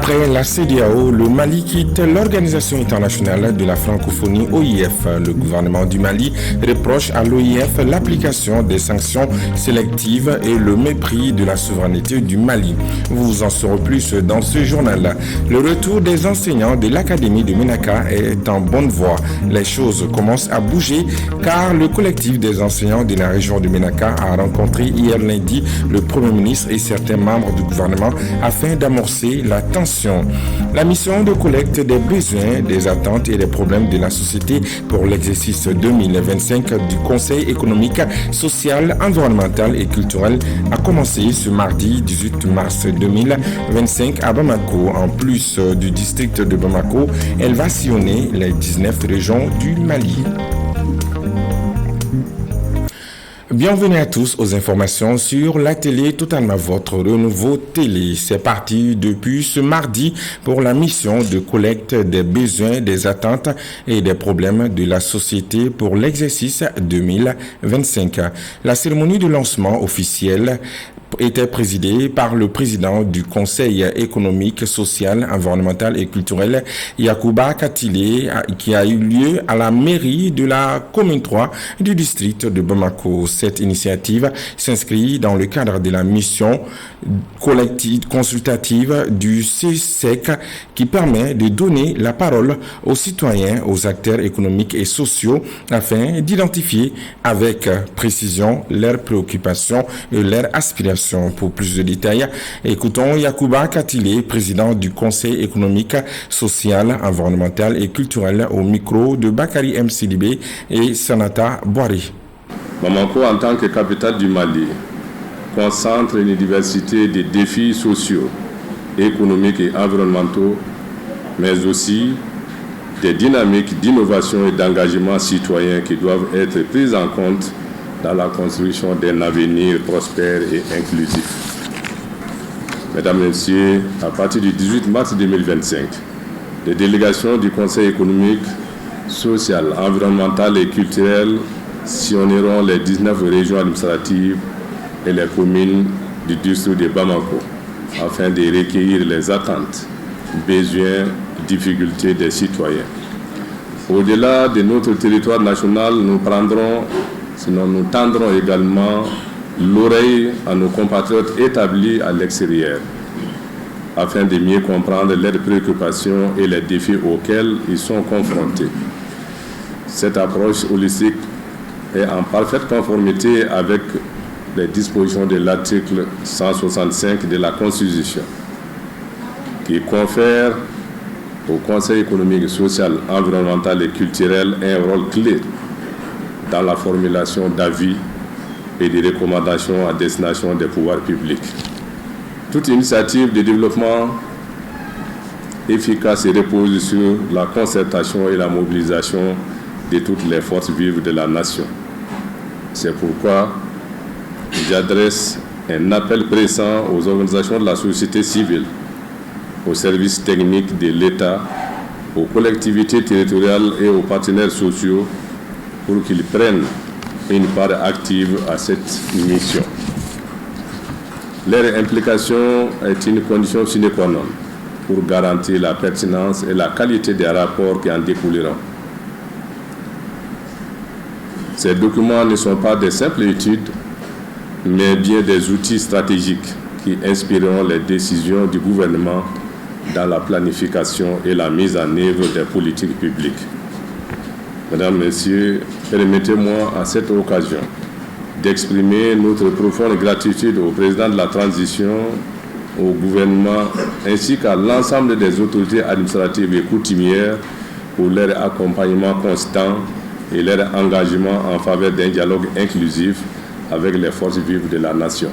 Après la CEDEAO, le Mali quitte l'Organisation internationale de la francophonie OIF. Le gouvernement du Mali reproche à l'OIF l'application des sanctions sélectives et le mépris de la souveraineté du Mali. Vous en saurez plus dans ce journal. Le retour des enseignants de l'Académie de Ménaka est en bonne voie. Les choses commencent à bouger car le collectif des enseignants de la région de Ménaka a rencontré hier lundi le Premier ministre et certains membres du gouvernement afin d'amorcer la tension. La mission de collecte des besoins, des attentes et des problèmes de la société pour l'exercice 2025 du Conseil économique, social, environnemental et culturel a commencé ce mardi 18 mars 2025 à Bamako. En plus du district de Bamako, elle va sillonner les 19 régions du Mali. Bienvenue à tous aux informations sur la télé Totalement Votre Renouveau Télé. C'est parti depuis ce mardi pour la mission de collecte des besoins, des attentes et des problèmes de la société pour l'exercice 2025. La cérémonie de lancement officielle était présidée par le président du Conseil économique, social, environnemental et culturel, Yacouba Katile, qui a eu lieu à la mairie de la commune 3 du district de Bamako. Cette initiative s'inscrit dans le cadre de la mission collective consultative du CSEC qui permet de donner la parole aux citoyens, aux acteurs économiques et sociaux afin d'identifier avec précision leurs préoccupations et leurs aspirations. Pour plus de détails, écoutons Yacouba Katile, président du Conseil économique, social, environnemental et culturel au micro de Bakari M. Sidibé et Sanata Boari. Bamako, en tant que capitale du Mali, concentre une diversité de défis sociaux, économiques et environnementaux, mais aussi des dynamiques d'innovation et d'engagement citoyen qui doivent être prises en compte dans la construction d'un avenir prospère et inclusif. Mesdames et Messieurs, à partir du 18 mars 2025, les délégations du Conseil économique, social, environnemental et culturel sillonneront les 19 régions administratives et les communes du district de Bamako afin de recueillir les attentes, besoins, difficultés des citoyens. Au-delà de notre territoire national, nous tendrons également l'oreille à nos compatriotes établis à l'extérieur, afin de mieux comprendre leurs préoccupations et les défis auxquels ils sont confrontés. Cette approche holistique est en parfaite conformité avec les dispositions de l'article 165 de la Constitution, qui confère au Conseil économique, social, environnemental et culturel un rôle clé dans la formulation d'avis et de recommandations à destination des pouvoirs publics. Toute initiative de développement efficace repose sur la concertation et la mobilisation de toutes les forces vives de la nation. C'est pourquoi j'adresse un appel pressant aux organisations de la société civile, aux services techniques de l'État, aux collectivités territoriales et aux partenaires sociaux pour qu'ils prennent une part active à cette mission. Leur implication est une condition sine qua non pour garantir la pertinence et la qualité des rapports qui en découleront. Ces documents ne sont pas des simples études, mais bien des outils stratégiques qui inspireront les décisions du gouvernement dans la planification et la mise en œuvre des politiques publiques. Mesdames, Messieurs, permettez-moi à cette occasion d'exprimer notre profonde gratitude au président de la transition, au gouvernement ainsi qu'à l'ensemble des autorités administratives et coutumières pour leur accompagnement constant et leur engagement en faveur d'un dialogue inclusif avec les forces vives de la nation.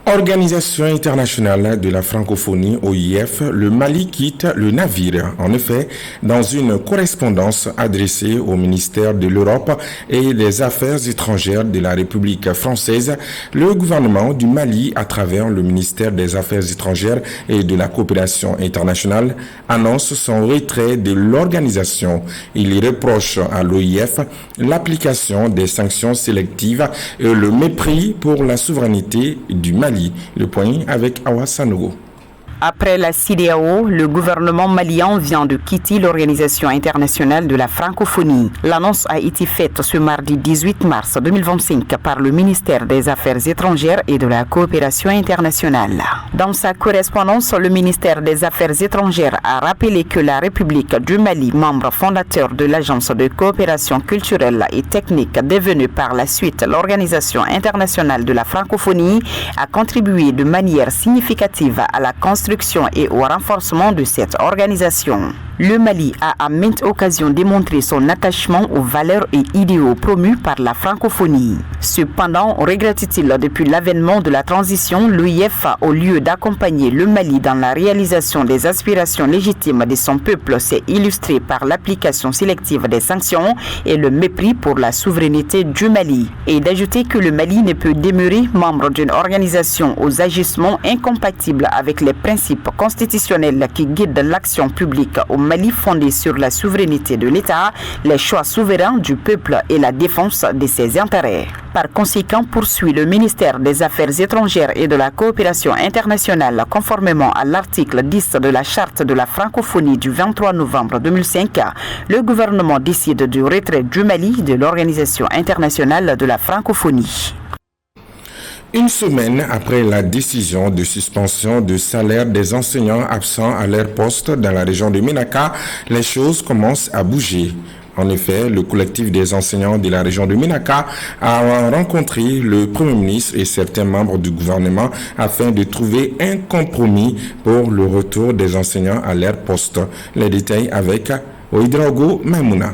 Organisation internationale de la francophonie OIF, le Mali quitte le navire. En effet, dans une correspondance adressée au ministère de l'Europe et des Affaires étrangères de la République française, le gouvernement du Mali, à travers le ministère des Affaires étrangères et de la coopération internationale, annonce son retrait de l'organisation. Il reproche à l'OIF l'application des sanctions sélectives et le mépris pour la souveraineté du Mali. Le point avec Awa Sanogo. Après la CEDEAO, le gouvernement malien vient de quitter l'Organisation internationale de la francophonie. L'annonce a été faite ce mardi 18 mars 2025 par le ministère des Affaires étrangères et de la coopération internationale. Dans sa correspondance, le ministère des Affaires étrangères a rappelé que la République du Mali, membre fondateur de l'Agence de coopération culturelle et technique devenue par la suite l'Organisation internationale de la francophonie, a contribué de manière significative à la construction et au renforcement de cette organisation. Le Mali a à maintes occasions démontré son attachement aux valeurs et idéaux promus par la francophonie. Cependant, regrette-t-il depuis l'avènement de la transition, l'OIF, au lieu d'accompagner le Mali dans la réalisation des aspirations légitimes de son peuple, s'est illustré par l'application sélective des sanctions et le mépris pour la souveraineté du Mali. Et d'ajouter que le Mali ne peut demeurer membre d'une organisation aux agissements incompatibles avec les principes constitutionnels qui guident l'action publique au Mali fondée sur la souveraineté de l'État, les choix souverains du peuple et la défense de ses intérêts. Par conséquent, poursuit le ministère des Affaires étrangères et de la coopération internationale, conformément à l'article 10 de la Charte de la francophonie du 23 novembre 2005, le gouvernement décide du retrait du Mali de l'Organisation internationale de la francophonie. Une semaine après la décision de suspension de salaire des enseignants absents à leur poste dans la région de Ménaka, les choses commencent à bouger. En effet, le collectif des enseignants de la région de Ménaka a rencontré le Premier ministre et certains membres du gouvernement afin de trouver un compromis pour le retour des enseignants à leur poste. Les détails avec Ouedraogo Maimouna.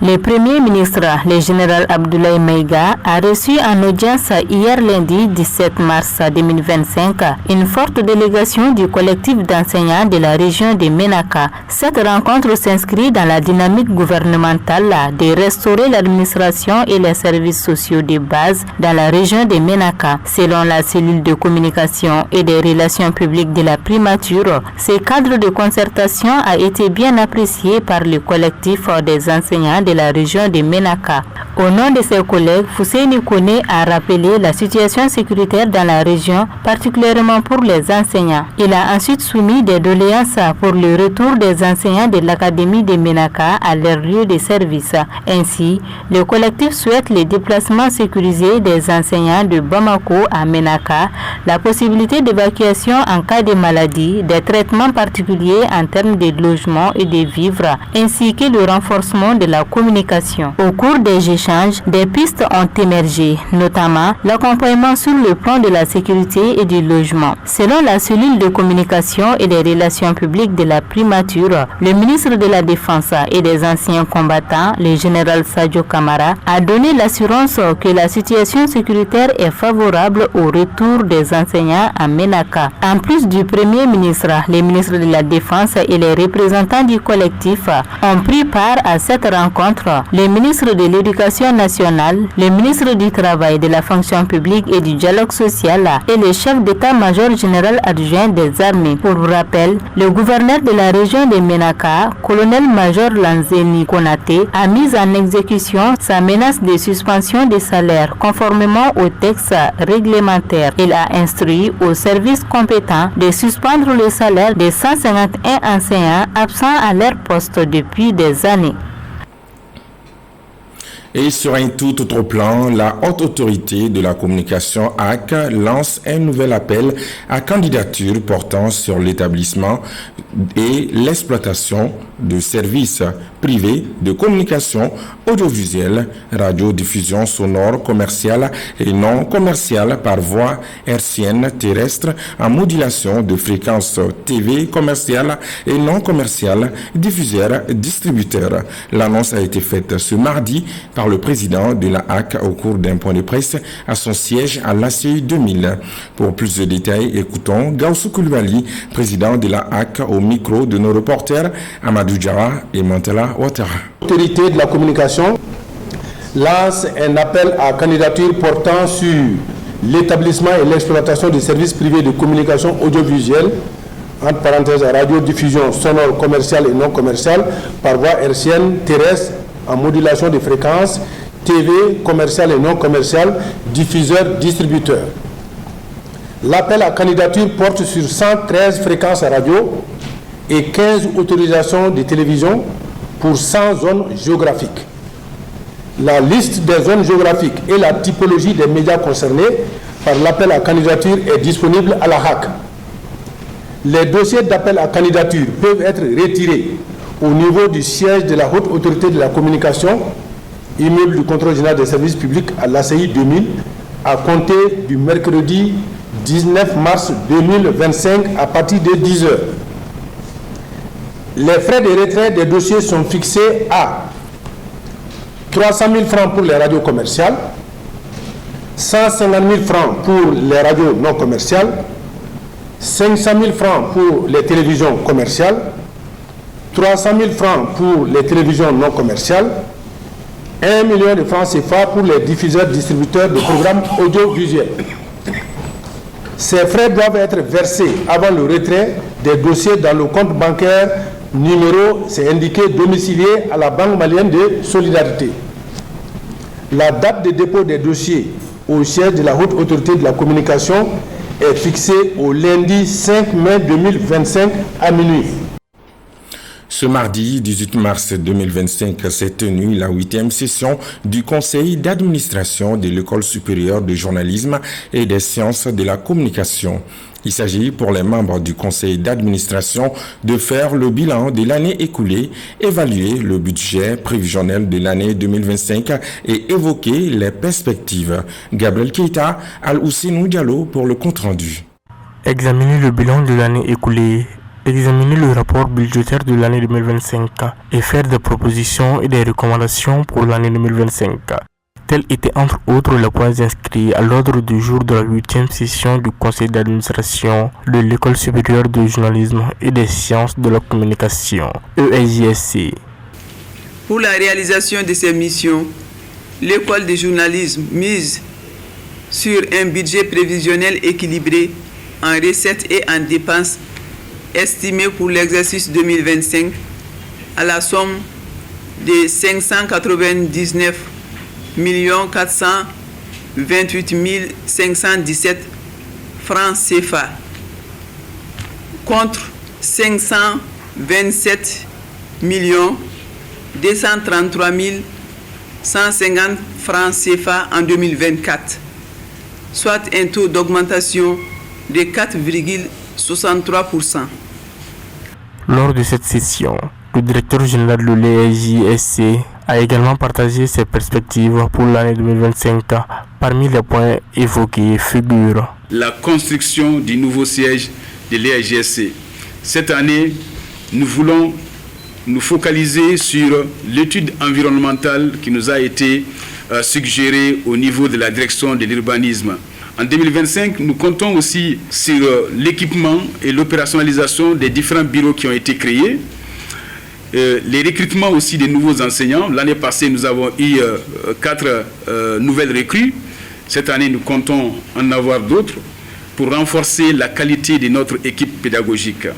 Le Premier ministre, le général Abdoulaye Maïga, a reçu en audience hier lundi 17 mars 2025 une forte délégation du collectif d'enseignants de la région de Ménaka. Cette rencontre s'inscrit dans la dynamique gouvernementale de restaurer l'administration et les services sociaux de base dans la région de Ménaka. Selon la cellule de communication et des relations publiques de la primature, ce cadre de concertation a été bien apprécié par le collectif des enseignants de la région de Ménaka. Au nom de ses collègues, Fousseini Kone a rappelé la situation sécuritaire dans la région, particulièrement pour les enseignants. Il a ensuite soumis des doléances pour le retour des enseignants de l'académie de Ménaka à leur lieu de service. Ainsi, le collectif souhaite les déplacements sécurisés des enseignants de Bamako à Ménaka, la possibilité d'évacuation en cas de maladie, des traitements particuliers en termes de logement et de vivres, ainsi que le renforcement de la communication. Au cours des échanges, des pistes ont émergé, notamment l'accompagnement sur le plan de la sécurité et du logement. Selon la cellule de communication et des relations publiques de la primature, le ministre de la Défense et des anciens combattants, le général Sadio Kamara, a donné l'assurance que la situation sécuritaire est favorable au retour des enseignants à Ménaka. En plus du Premier ministre, les ministres de la Défense et les représentants du collectif ont pris part à cette rencontre. Le ministre de l'Éducation nationale, le ministre du Travail, de la fonction publique et du dialogue social et le chef d'état-major général adjoint des armées. Pour rappel, le gouverneur de la région de Ménaka, colonel-major Lanzeni Konate, a mis en exécution sa menace de suspension des salaires conformément au texte réglementaire. Il a instruit aux services compétents de suspendre le salaire de 151 enseignants absents à leur poste depuis des années. Et sur un tout autre plan, la haute autorité de la communication HAC lance un nouvel appel à candidature portant sur l'établissement et l'exploitation de services privés de communication audiovisuelle, radiodiffusion sonore commerciale et non commerciale par voie hertzienne terrestre en modulation de fréquences TV commerciale et non commerciale, diffuseurs-distributeurs. L'annonce a été faite ce mardi par le président de la HAC au cours d'un point de presse à son siège à l'ACI 2000. Pour plus de détails, écoutons Gaussou Koulibaly, président de la HAC, au micro de nos reporters Amadou Diarra et Mantala Ouattara. L'autorité de la communication lance un appel à candidature portant sur l'établissement et l'exploitation des services privés de communication audiovisuelle, entre parenthèses radiodiffusion sonore commerciale et non commerciale, par voie hertzienne terrestre en modulation de fréquences, TV commerciale et non commerciale, diffuseurs, distributeurs. L'appel à candidature porte sur 113 fréquences radio et 15 autorisations de télévision pour 100 zones géographiques. La liste des zones géographiques et la typologie des médias concernés par l'appel à candidature est disponible à la HAC. Les dossiers d'appel à candidature peuvent être retirés au niveau du siège de la Haute Autorité de la Communication, immeuble du contrôle général des services publics à l'ACI 2000, à compter du mercredi 19 mars 2025 à partir de 10h. Les frais de retrait des dossiers sont fixés à 300 000 francs pour les radios commerciales, 150 000 francs pour les radios non commerciales, 500 000 francs pour les télévisions commerciales, 300 000 francs pour les télévisions non commerciales, 1 million de francs CFA pour les diffuseurs-distributeurs de programmes audiovisuels. Ces frais doivent être versés avant le retrait des dossiers dans le compte bancaire numéro, c'est indiqué, domicilié à la Banque malienne de solidarité. La date de dépôt des dossiers au siège de la Haute Autorité de la Communication est fixée au lundi 5 mai 2025 à minuit. Ce mardi 18 mars 2025 s'est tenue la 8e session du Conseil d'administration de l'École supérieure de journalisme et des sciences de la communication. Il s'agit pour les membres du conseil d'administration de faire le bilan de l'année écoulée, évaluer le budget prévisionnel de l'année 2025 et évoquer les perspectives. Gabriel Keita, Al-Oussinou Diallo pour le compte-rendu. Examiner le bilan de l'année écoulée, examiner le rapport budgétaire de l'année 2025 et faire des propositions et des recommandations pour l'année 2025. Tels étaient entre autres les points inscrits à l'ordre du jour de la 8e session du Conseil d'administration de l'École supérieure de journalisme et des sciences de la communication, ESJSC. Pour la réalisation de ces missions, l'École de journalisme mise sur un budget prévisionnel équilibré en recettes et en dépenses estimé pour l'exercice 2025 à la somme de 599 428 517 francs CFA contre 527 233 150 francs CFA en 2024, soit un taux d'augmentation de 4,63%. Lors de cette session, le directeur général de l'ESJSC a également partagé ses perspectives pour l'année 2025. Parmi les points évoqués figure la construction du nouveau siège de l'ESJSC. Cette année, nous voulons nous focaliser sur l'étude environnementale qui nous a été suggérée au niveau de la direction de l'urbanisme. En 2025, nous comptons aussi sur l'équipement et l'opérationnalisation des différents bureaux qui ont été créés. Les recrutements aussi des nouveaux enseignants. L'année passée, nous avons eu 4 nouvelles recrues. Cette année, nous comptons en avoir d'autres pour renforcer la qualité de notre équipe pédagogique.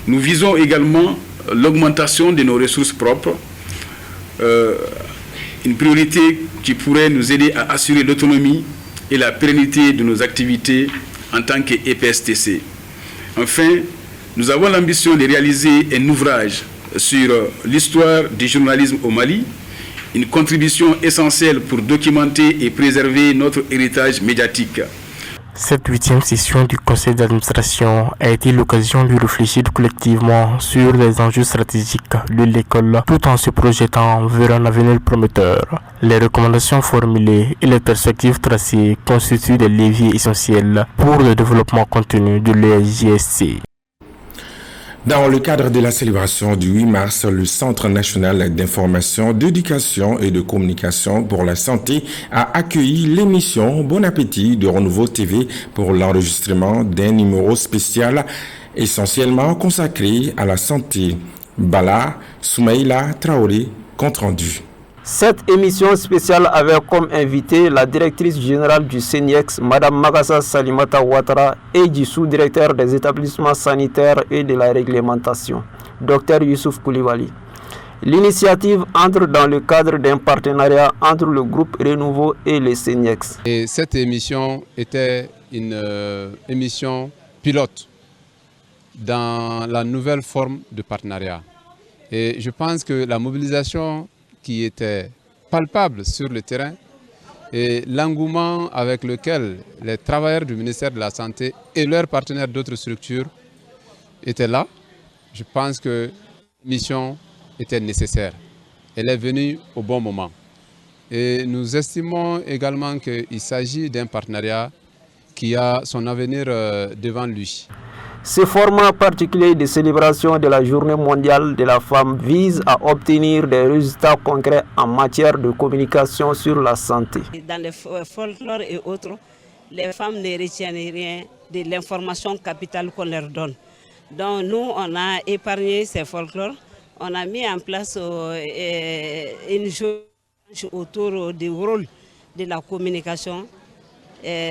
Nous visons également l'augmentation de nos ressources propres, une priorité qui pourrait nous aider à assurer l'autonomie et la pérennité de nos activités en tant qu'EPSTC. Enfin, nous avons l'ambition de réaliser un ouvrage sur l'histoire du journalisme au Mali, une contribution essentielle pour documenter et préserver notre héritage médiatique. Cette 8e session du conseil d'administration a été l'occasion de réfléchir collectivement sur les enjeux stratégiques de l'école tout en se projetant vers un avenir prometteur. Les recommandations formulées et les perspectives tracées constituent des leviers essentiels pour le développement continu de l'ESJSC. Dans le cadre de la célébration du 8 mars, le Centre national d'information, d'éducation et de communication pour la santé a accueilli l'émission Bon Appétit de Renouveau TV pour l'enregistrement d'un numéro spécial essentiellement consacré à la santé. Bala Soumaïla Traoré, compte rendu. Cette émission spéciale avait comme invité la directrice générale du CENIEX, Mme Magassa Salimata Ouattara, et du sous-directeur des établissements sanitaires et de la réglementation, Dr Youssouf Koulibaly. L'initiative entre dans le cadre d'un partenariat entre le groupe Renouveau et le CENIEX. Et cette émission était une émission pilote dans la nouvelle forme de partenariat. Et je pense que la mobilisation qui était palpable sur le terrain et l'engouement avec lequel les travailleurs du ministère de la Santé et leurs partenaires d'autres structures étaient là, je pense que la mission était nécessaire. Elle est venue au bon moment. Et nous estimons également qu'il s'agit d'un partenariat qui a son avenir devant lui. Ce format particulier de célébration de la Journée mondiale de la femme vise à obtenir des résultats concrets en matière de communication sur la santé. Dans le folklore et autres, les femmes ne retiennent rien de l'information capitale qu'on leur donne. Donc nous, on a épargné ces folklores, on a mis en place une journée autour du rôle de la communication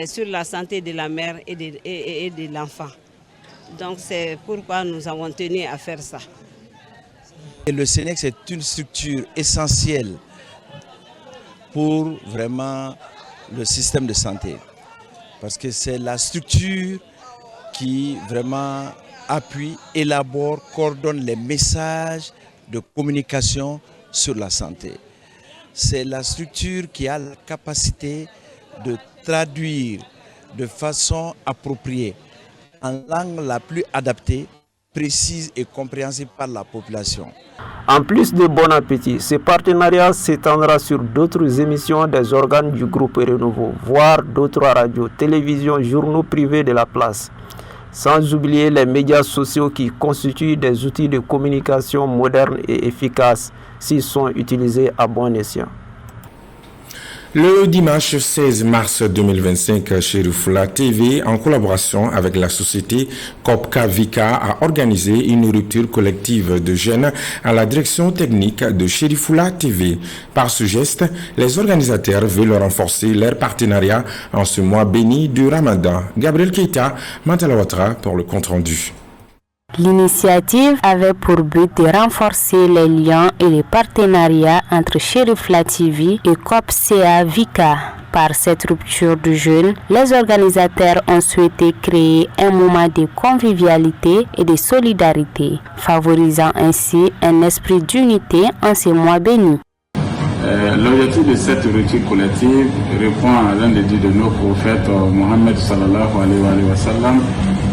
sur la santé de la mère et de l'enfant. Donc c'est pourquoi nous avons tenu à faire ça. Et le SENEX est une structure essentielle pour vraiment le système de santé. Parce que c'est la structure qui vraiment appuie, élabore, coordonne les messages de communication sur la santé. C'est la structure qui a la capacité de traduire de façon appropriée, en langue la plus adaptée, précise et compréhensible par la population. En plus de Bon Appétit, ce partenariat s'étendra sur d'autres émissions des organes du groupe Renouveau, voire d'autres radios, télévisions, journaux privés de la place. Sans oublier les médias sociaux qui constituent des outils de communication modernes et efficaces s'ils sont utilisés à bon escient. Le dimanche 16 mars 2025, Cherifula TV, en collaboration avec la société Copca Vika, a organisé une rupture collective de jeunes à la direction technique de Cherifula TV. Par ce geste, les organisateurs veulent renforcer leur partenariat en ce mois béni du Ramadan. Gabriel Keita, Mantalawatra pour le compte-rendu. L'initiative avait pour but de renforcer les liens et les partenariats entre Cherifula TV et Copca Vika. Par cette rupture de jeunes, les organisateurs ont souhaité créer un moment de convivialité et de solidarité, favorisant ainsi un esprit d'unité en ces mois bénis. L'objectif de cette rupture collective répond à l'un des dits de nos prophètes, Mohammed sallallahu alayhi wa sallam.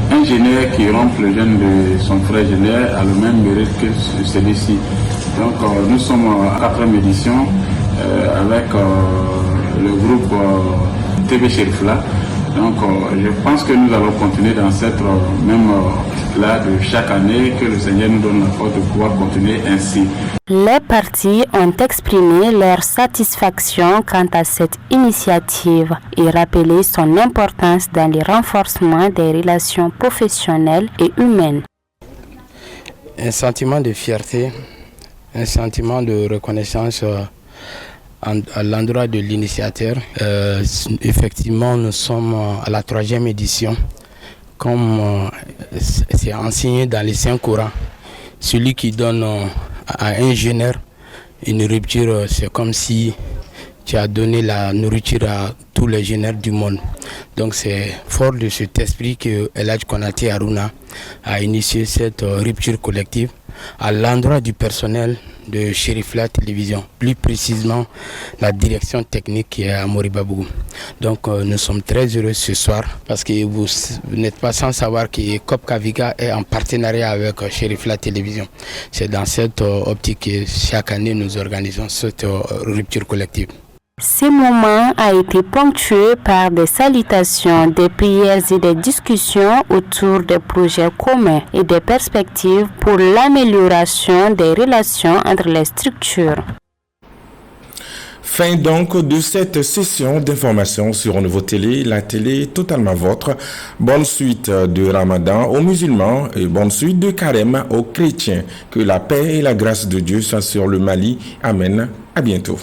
Un génère qui rompt le jeûne de son frère génère a le même mérite que celui-ci. Donc nous sommes à la 4e édition avec le groupe TV Cherifula. Donc je pense que nous allons continuer dans cette même là de chaque année, que le Seigneur nous donne la force de pouvoir continuer ainsi. Les partis ont exprimé leur satisfaction quant à cette initiative et rappelé son importance dans le renforcement des relations professionnelles et humaines. Un sentiment de fierté, un sentiment de reconnaissance à l'endroit de l'initiateur. Effectivement, nous sommes à la 3e édition. Comme c'est enseigné dans les Saints Corans, celui qui donne à un jeûneur une rupture, c'est comme si tu as donné la nourriture à tous les jeûneurs du monde. Donc c'est fort de cet esprit que El Hadj Konaté Harouna a initié cette rupture collective à l'endroit du personnel de Cherifula Télévision, plus précisément la direction technique qui est à Moribabougou. Donc nous sommes très heureux ce soir parce que vous n'êtes pas sans savoir que Copca Vika est en partenariat avec Cherifula Télévision. C'est dans cette optique que chaque année nous organisons cette rupture collective. Ce moment a été ponctué par des salutations, des prières et des discussions autour des projets communs et des perspectives pour l'amélioration des relations entre les structures. Fin donc de cette session d'information sur Renouveau Télé, la télé totalement vôtre. Bonne suite de Ramadan aux musulmans et bonne suite de Carême aux chrétiens. Que la paix et la grâce de Dieu soient sur le Mali. Amen. À bientôt.